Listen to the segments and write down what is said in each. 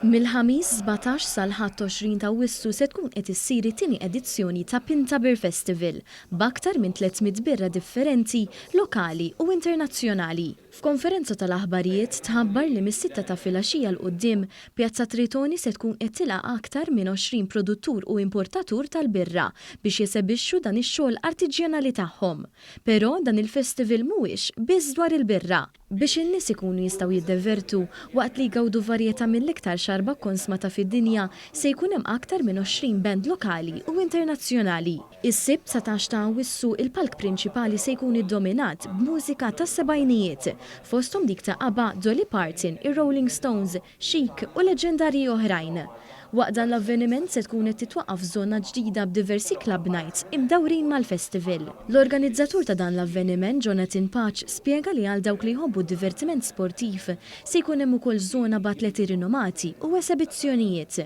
Mill-ħamis 17 sal-ħadd 20 ta' Wissu se tkun qed issir it-tieni edizzjoni ta' Pinta Beer Festival b'aktar minn 300 birra differenti lokali u internazzjonali. F'konferenza tal-aħbarijiet tħabbar li mis-sitta ta' filgħaxija l quddiem Pjazza Tritoni se tkun qed tilaq aktar minn 20 produttur u importatur tal-birra biex jesebixxu dan ix-xogħol artiġjanali tagħhom. Però dan il-festival mhuwiex biss dwar il-birra. Biex in-nies ikunu jistgħu jiddevertu waqt li jgawdu varjetà mill-iktar xarba konsmata fid-dinja se jkun hemm aktar minn 20 band lokali u internazzjonali. Is-sibt 17 ta' Wissu il-palk prinċipali se jkun iddominat b'mużika tas-sebgħinijiet fosthom dik ta' ABBA, Dolly Parton, ir-Rolling Stones, Chic u leġendarji oħrajn. Waqt dan l-avveniment se tkun qed titwaqqaf żona ġdida b'diversi club nights imdawrin mal-festival. L-organizzatur ta' dan l-avveniment, Jonathan Paċ, spjega li għal dawk li jħobbu d-divertiment sportiv se jkun hemm ukoll żona b'atleti rinomati u esebizzjonijiet.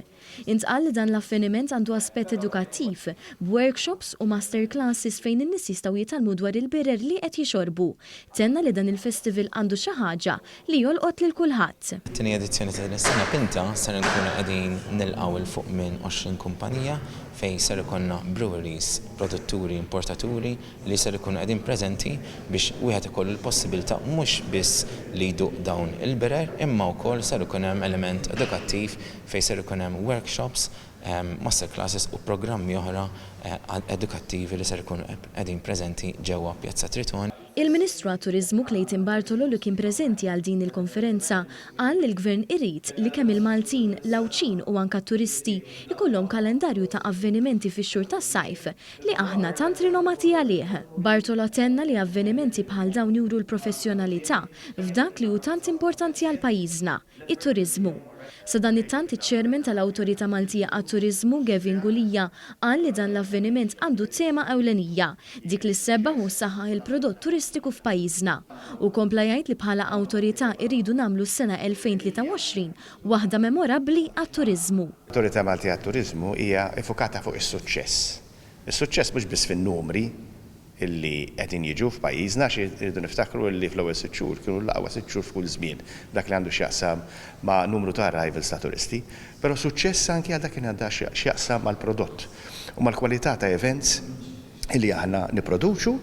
Intqal li dan l-avveniment għandu aspett edukattiv, b'workshops u masterclasses fejn in-nies jistgħu jitalmu dwar il-birer li qed jixorbu. Tenna li dan il-festival għandu xi ħaġa li jolqot lil kulħadd. Tieni edizzjoni tal-sena Pinta se nkunu qegħdin nilqgħu il fuq minn 20 kumpanija fejn ser ikonna breweries, produtturi, importaturi li ser ikunu qegħdin preżenti biex wieħed ikollu l-possibilità mhux biss li jduq dawn il-birer imma wkoll ser ikun hemm element edukattiv fejn ser ikun hemm workshops, masterclasses u programmi oħra edukattivi li ser ikunu qegħdin preżenti ġewwa Pjazza Tritoni. Il-Ministru għat-Turiżmu Clayton Bartolo li kien preżenti għal din il-konferenza qal li l-Gvern irid li kemm il-Maltin, l-Awċin u anke turisti jkollhom kalendarju ta' avvenimenti fix-xhur tas-sajf li aħna tant rinomati għalih. Bartolo tenna li avvenimenti bħal dawn juru l-professjonalità f'dak li hu tant importanti għal pajjiżna, it-turiżmu. Sa dan it-tant iċ-Chairman tal-Awtorità Maltija għat-Turiżmu Gavin Gulija qal li dan l-avveniment għandu tema ewlenija dik li s-sebba u saħħaħ il-prodott turistiku f'pajjiżna. U kompla jgħid li bħala awtorità iridu nagħmlu s-sena 2023 waħda memorabbli għat-turiżmu. L-Awtorità Maltija għat-Turiżmu hija effokata fuq is-suċċess. Is-suċċess mhux biss fin-numri illi qegħdin jiġu f'pajjiżna xi rridu niftakru li fl-ewwel 6 xhur kienu l-aqwa 6 xhur f'kull żmien dak li għandu x'jaqsam ma' numru ta' arrivals ta' turisti, però suċċess anke għal dak li għandha x'jaqsam mal-prodott u mal-kwalità ta' events illi aħna nipproduċu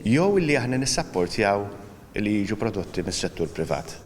jew illi aħna nissapportjaw li jiġu prodotti mis-settur privat.